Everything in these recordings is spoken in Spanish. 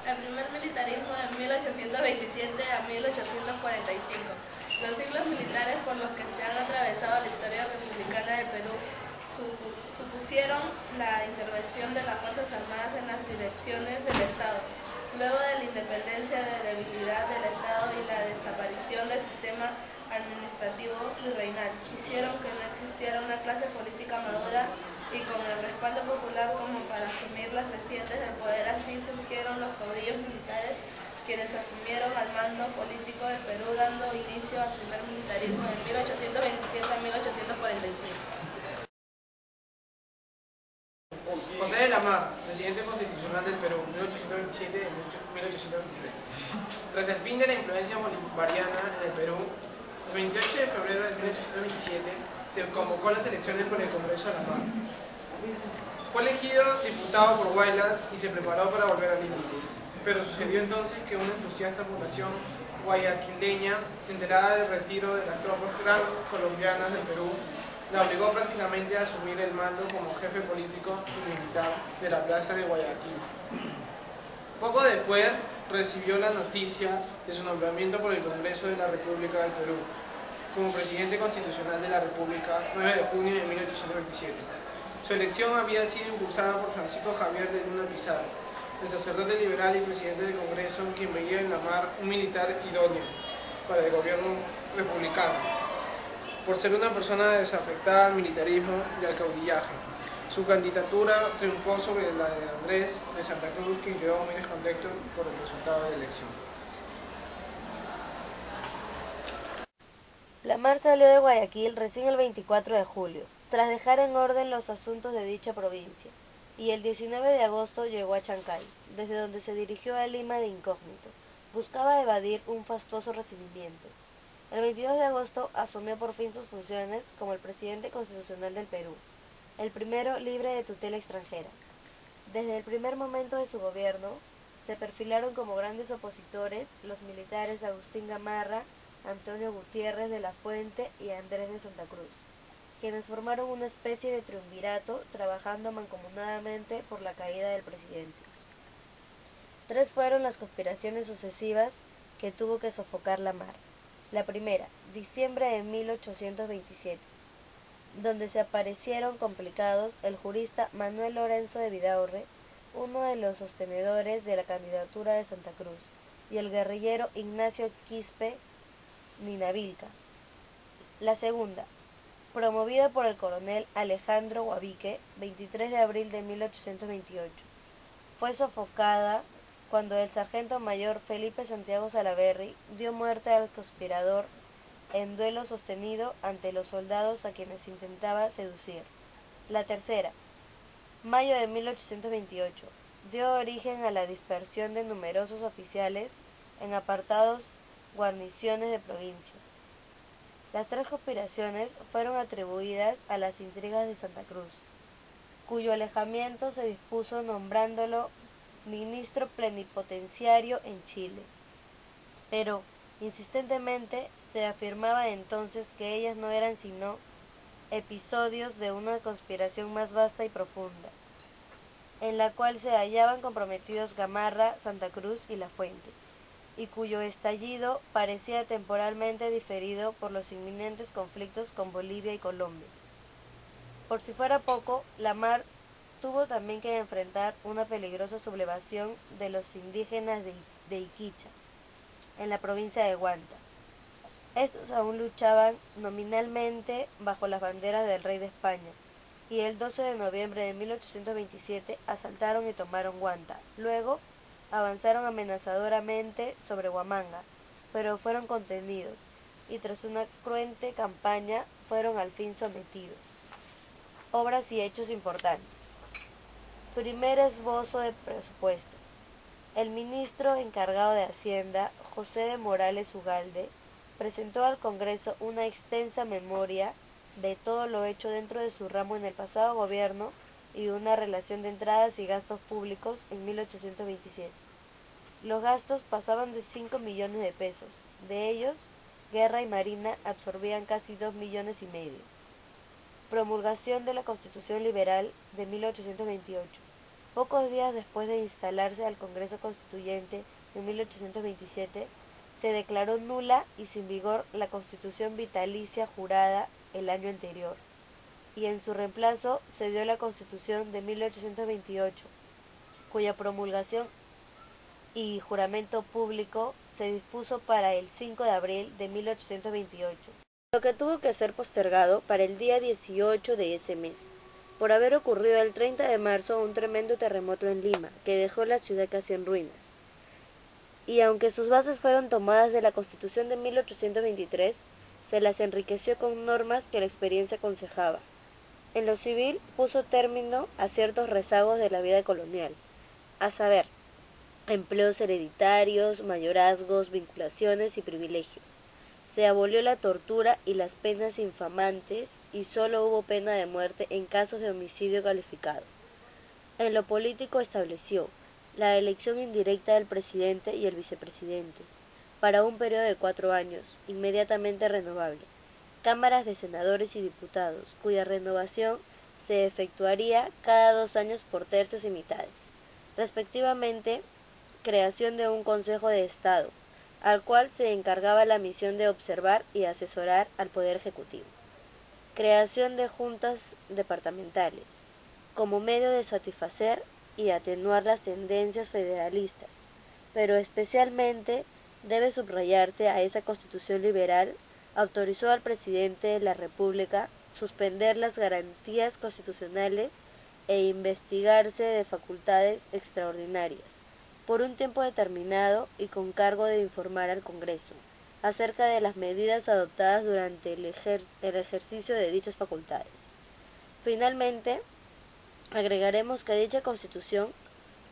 El primer militarismo de 1827 a 1845. Los siglos militares por los que se han atravesado la historia republicana del Perú supusieron la intervención de las Fuerzas Armadas en las direcciones del Estado. Luego de la independencia, de debilidad del Estado y la desaparición del sistema administrativo virreinal, hicieron que no existiera una clase política madura y con el respaldo popular como para asumir las recientes del poder. Así surgieron los caudillos militares, quienes asumieron al mando político del Perú, dando inicio al primer militarismo de 1827 a 1845. José de la Mar, presidente constitucional del Perú, 1827-1823. Tras el fin de la influencia bolivariana en el Perú, el 28 de febrero de 1827 se convocó las elecciones por el Congreso de la Mar. Fue elegido diputado por Huaylas y se preparó para volver a Lima. Pero sucedió entonces que una entusiasta población guayaquileña, enterada del retiro de las tropas gran colombianas del Perú, la obligó prácticamente a asumir el mando como jefe político y militar de la plaza de Guayaquil. Poco después recibió la noticia de su nombramiento por el Congreso de la República del Perú como presidente constitucional de la República 9 de junio de 1827. Su elección había sido impulsada por Francisco Javier de Luna Pizarro, el sacerdote liberal y presidente del Congreso, quien veía en la Mar un militar idóneo para el gobierno republicano, por ser una persona desafectada al militarismo y al caudillaje. Su candidatura triunfó sobre la de Andrés de Santa Cruz, quien quedó muy descontento por el resultado de la elección. La Mar salió de Guayaquil recién el 24 de julio, tras dejar en orden los asuntos de dicha provincia, y el 19 de agosto llegó a Chancay, desde donde se dirigió a Lima de incógnito. Buscaba evadir un fastuoso recibimiento. El 22 de agosto asumió por fin sus funciones como el presidente constitucional del Perú, el primero libre de tutela extranjera. Desde el primer momento de su gobierno, se perfilaron como grandes opositores los militares Agustín Gamarra, Antonio Gutiérrez de la Fuente y Andrés de Santa Cruz, quienes formaron una especie de triunvirato trabajando mancomunadamente por la caída del presidente. 3 fueron las conspiraciones sucesivas que tuvo que sofocar la Mar. La primera, diciembre de 1827, donde se aparecieron complicados el jurista Manuel Lorenzo de Vidaurre, uno de los sostenedores de la candidatura de Santa Cruz, y el guerrillero Ignacio Quispe Ninavilca. La segunda, promovida por el coronel Alejandro Guavique, 23 de abril de 1828, fue sofocada cuando el sargento mayor Felipe Santiago Salaverry dio muerte al conspirador en duelo sostenido ante los soldados a quienes intentaba seducir. La tercera, mayo de 1828, dio origen a la dispersión de numerosos oficiales en apartados guarniciones de provincias. Las 3 conspiraciones fueron atribuidas a las intrigas de Santa Cruz, cuyo alejamiento se dispuso nombrándolo ministro plenipotenciario en Chile. Pero, insistentemente, se afirmaba entonces que ellas no eran sino episodios de una conspiración más vasta y profunda, en la cual se hallaban comprometidos Gamarra, Santa Cruz y La Fuente, y cuyo estallido parecía temporalmente diferido por los inminentes conflictos con Bolivia y Colombia. Por si fuera poco, la Mar tuvo también que enfrentar una peligrosa sublevación de los indígenas de Iquicha, en la provincia de Huanta. Estos aún luchaban nominalmente bajo las banderas del rey de España, y el 12 de noviembre de 1827 asaltaron y tomaron Huanta. Luego avanzaron amenazadoramente sobre Huamanga, pero fueron contenidos, y tras una cruenta campaña fueron al fin sometidos. Obras y hechos importantes. Primer esbozo de presupuestos. El ministro encargado de Hacienda, José de Morales Ugalde, presentó al Congreso una extensa memoria de todo lo hecho dentro de su ramo en el pasado gobierno y una relación de entradas y gastos públicos en 1827. Los gastos pasaban de 5 millones de pesos. De ellos, guerra y marina absorbían casi 2,5 millones. Promulgación de la Constitución Liberal de 1828. Pocos días después de instalarse al Congreso Constituyente en 1827, se declaró nula y sin vigor la Constitución vitalicia jurada el año anterior, y en su reemplazo se dio la Constitución de 1828, cuya promulgación y juramento público se dispuso para el 5 de abril de 1828, lo que tuvo que ser postergado para el día 18 de ese mes, por haber ocurrido el 30 de marzo un tremendo terremoto en Lima, que dejó la ciudad casi en ruinas. Y aunque sus bases fueron tomadas de la Constitución de 1823, se las enriqueció con normas que la experiencia aconsejaba. En lo civil puso término a ciertos rezagos de la vida colonial, a saber, empleos hereditarios, mayorazgos, vinculaciones y privilegios. Se abolió la tortura y las penas infamantes y solo hubo pena de muerte en casos de homicidio calificado. En lo político estableció la elección indirecta del presidente y el vicepresidente, para un periodo de 4 años, inmediatamente renovable, cámaras de senadores y diputados, cuya renovación se efectuaría cada 2 años por tercios y mitades, respectivamente, creación de un Consejo de Estado, al cual se encargaba la misión de observar y asesorar al Poder Ejecutivo. Creación de juntas departamentales, como medio de satisfacer y atenuar las tendencias federalistas, pero especialmente debe subrayarse a esa Constitución liberal, autorizó al presidente de la República suspender las garantías constitucionales e investigarse de facultades extraordinarias, por un tiempo determinado y con cargo de informar al Congreso acerca de las medidas adoptadas durante el ejercicio de dichas facultades. Finalmente, agregaremos que dicha Constitución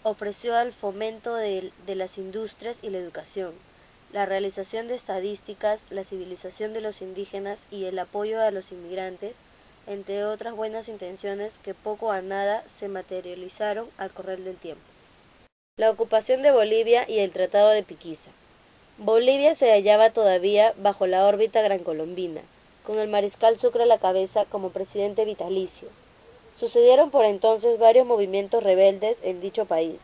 ofreció al fomento de las industrias y la educación, la realización de estadísticas, la civilización de los indígenas y el apoyo a los inmigrantes, entre otras buenas intenciones que poco a nada se materializaron al correr del tiempo. La ocupación de Bolivia y el Tratado de Piquiza. Bolivia se hallaba todavía bajo la órbita grancolombina, con el mariscal Sucre a la cabeza como presidente vitalicio. Sucedieron por entonces varios movimientos rebeldes en dicho país,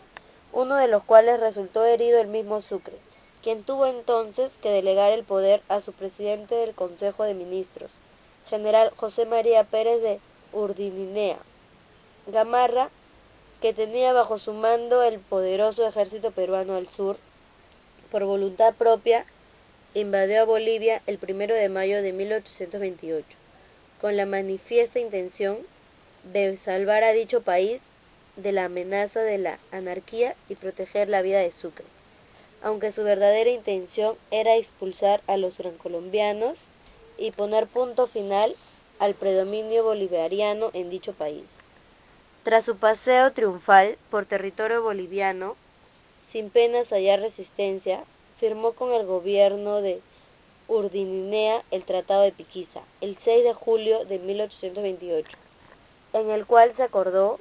uno de los cuales resultó herido el mismo Sucre, quien tuvo entonces que delegar el poder a su presidente del Consejo de Ministros, general José María Pérez de Urdininea. Gamarra, que tenía bajo su mando el poderoso ejército peruano al sur, por voluntad propia, invadió a Bolivia el 1 de mayo de 1828, con la manifiesta intención de salvar a dicho país de la amenaza de la anarquía y proteger la vida de Sucre, aunque su verdadera intención era expulsar a los grancolombianos y poner punto final al predominio bolivariano en dicho país. Tras su paseo triunfal por territorio boliviano, sin penas hallar resistencia, firmó con el gobierno de Urdininea el Tratado de Piquiza, el 6 de julio de 1828, en el cual se acordó,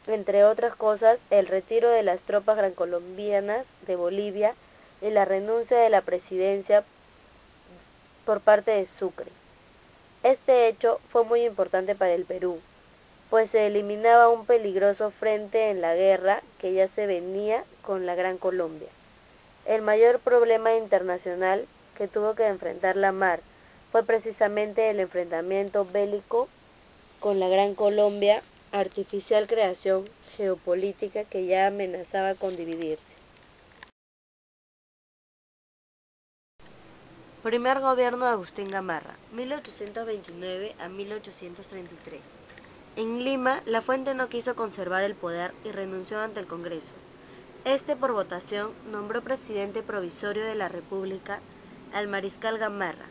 entre otras cosas, el retiro de las tropas grancolombianas de Bolivia y la renuncia de la presidencia por parte de Sucre. Este hecho fue muy importante para el Perú, pues se eliminaba un peligroso frente en la guerra que ya se venía con la Gran Colombia. El mayor problema internacional que tuvo que enfrentar la mar fue precisamente el enfrentamiento bélico con la Gran Colombia, artificial creación geopolítica que ya amenazaba con dividirse. Primer gobierno de Agustín Gamarra, 1829 a 1833. En Lima, Lafuente no quiso conservar el poder y renunció ante el Congreso. Este, por votación, nombró presidente provisorio de la República al mariscal Gamarra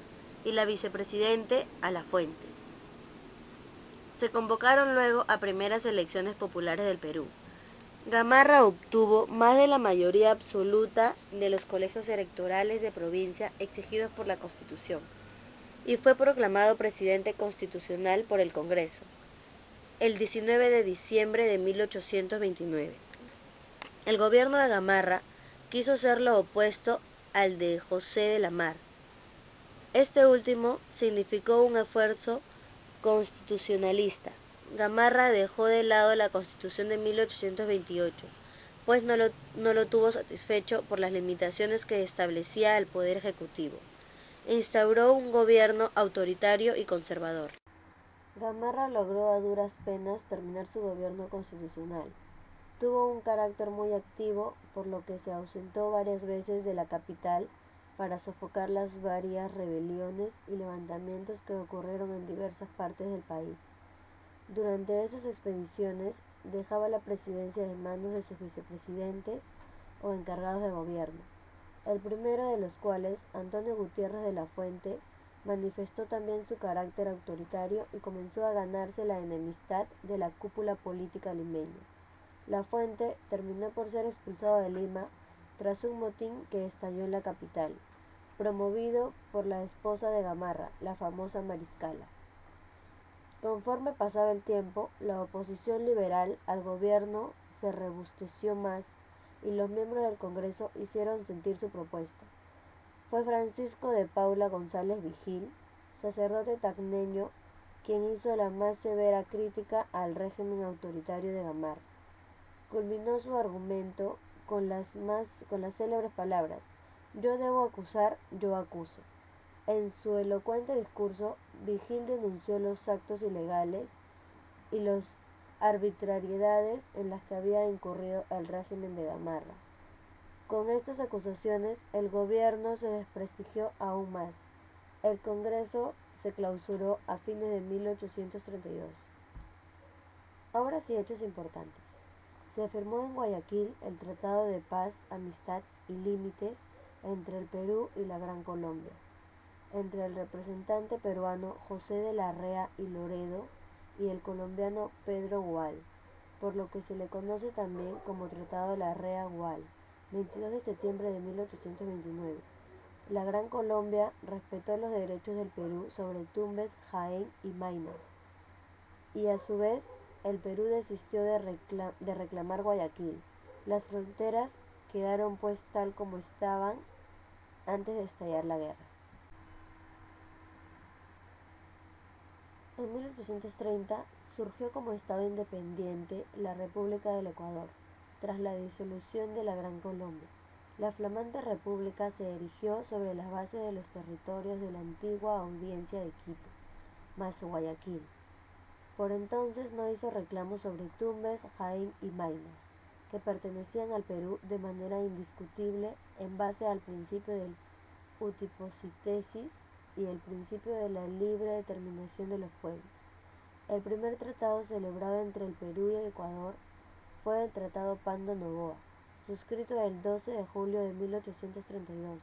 y la vicepresidente a Lafuente. Se convocaron luego a primeras elecciones populares del Perú. Gamarra obtuvo más de la mayoría absoluta de los colegios electorales de provincia exigidos por la Constitución y fue proclamado presidente constitucional por el Congreso el 19 de diciembre de 1829. El gobierno de Gamarra quiso ser lo opuesto al de José de la Mar. Este último significó un esfuerzo constitucionalista, Gamarra dejó de lado la Constitución de 1828, pues no lo tuvo satisfecho por las limitaciones que establecía el Poder Ejecutivo. Instauró un gobierno autoritario y conservador. Gamarra logró a duras penas terminar su gobierno constitucional. Tuvo un carácter muy activo, por lo que se ausentó varias veces de la capital para sofocar las varias rebeliones y levantamientos que ocurrieron en diversas partes del país. Durante esas expediciones dejaba la presidencia en manos de sus vicepresidentes o encargados de gobierno, el primero de los cuales, Antonio Gutiérrez de la Fuente, manifestó también su carácter autoritario y comenzó a ganarse la enemistad de la cúpula política limeña. La Fuente terminó por ser expulsado de Lima tras un motín que estalló en la capital, promovido por la esposa de Gamarra, la famosa Mariscala. Conforme pasaba el tiempo, la oposición liberal al gobierno se robusteció más y los miembros del Congreso hicieron sentir su propuesta. Fue Francisco de Paula González Vigil, sacerdote tacneño, quien hizo la más severa crítica al régimen autoritario de Gamarra. Culminó su argumento con las célebres palabras: "Yo debo acusar, yo acuso". En su elocuente discurso, Vigil denunció los actos ilegales y las arbitrariedades en las que había incurrido el régimen de Gamarra. Con estas acusaciones, el gobierno se desprestigió aún más. El Congreso se clausuró a fines de 1832. Obras y hechos importantes. Se firmó en Guayaquil el Tratado de Paz, Amistad y Límites entre el Perú y la Gran Colombia, entre el representante peruano José de Larrea y Loredo y el colombiano Pedro Gual, por lo que se le conoce también como Tratado de Larrea-Gual, 22 de septiembre de 1829. La Gran Colombia respetó los derechos del Perú sobre Tumbes, Jaén y Maynas, y a su vez el Perú desistió de reclamar Guayaquil. Las fronteras quedaron pues tal como estaban antes de estallar la guerra. En 1830 surgió como Estado independiente la República del Ecuador, tras la disolución de la Gran Colombia. La flamante república se erigió sobre las bases de los territorios de la antigua Audiencia de Quito, más Guayaquil. Por entonces no hizo reclamos sobre Tumbes, Jaén y Maynas, que pertenecían al Perú de manera indiscutible en base al principio del utipositesis y el principio de la libre determinación de los pueblos. El primer tratado celebrado entre el Perú y el Ecuador fue el Tratado Pando-Novoa, suscrito el 12 de julio de 1832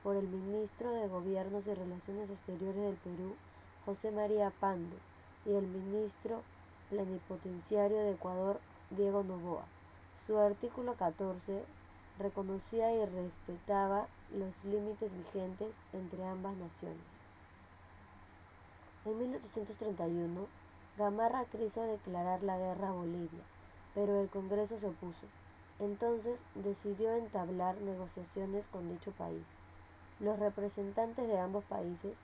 por el ministro de Gobiernos y Relaciones Exteriores del Perú, José María Pando, y el ministro plenipotenciario de Ecuador, Diego Noboa. Su artículo 14 reconocía y respetaba los límites vigentes entre ambas naciones. En 1831, Gamarra quiso declarar la guerra a Bolivia, pero el Congreso se opuso. Entonces decidió entablar negociaciones con dicho país. Los representantes de ambos países,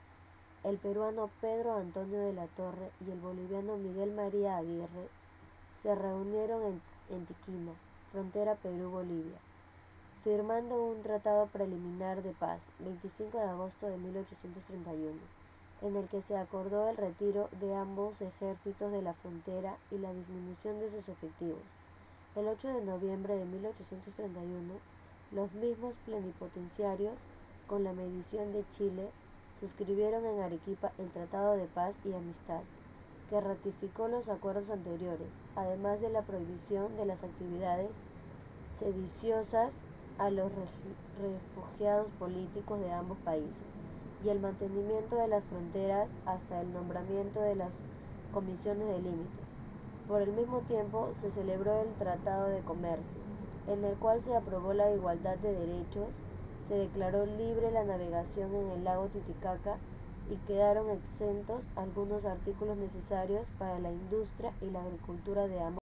el peruano Pedro Antonio de la Torre y el boliviano Miguel María Aguirre, se reunieron en Tiquina, frontera Perú-Bolivia, firmando un tratado preliminar de paz, 25 de agosto de 1831, en el que se acordó el retiro de ambos ejércitos de la frontera y la disminución de sus efectivos. El 8 de noviembre de 1831, los mismos plenipotenciarios, con la mediación de Chile, suscribieron en Arequipa el Tratado de Paz y Amistad, que ratificó los acuerdos anteriores, además de la prohibición de las actividades sediciosas a los refugiados políticos de ambos países y el mantenimiento de las fronteras hasta el nombramiento de las comisiones de límites. Por el mismo tiempo se celebró el Tratado de Comercio, en el cual se aprobó la igualdad de derechos, se declaró libre la navegación en el lago Titicaca y quedaron exentos algunos artículos necesarios para la industria y la agricultura de ambos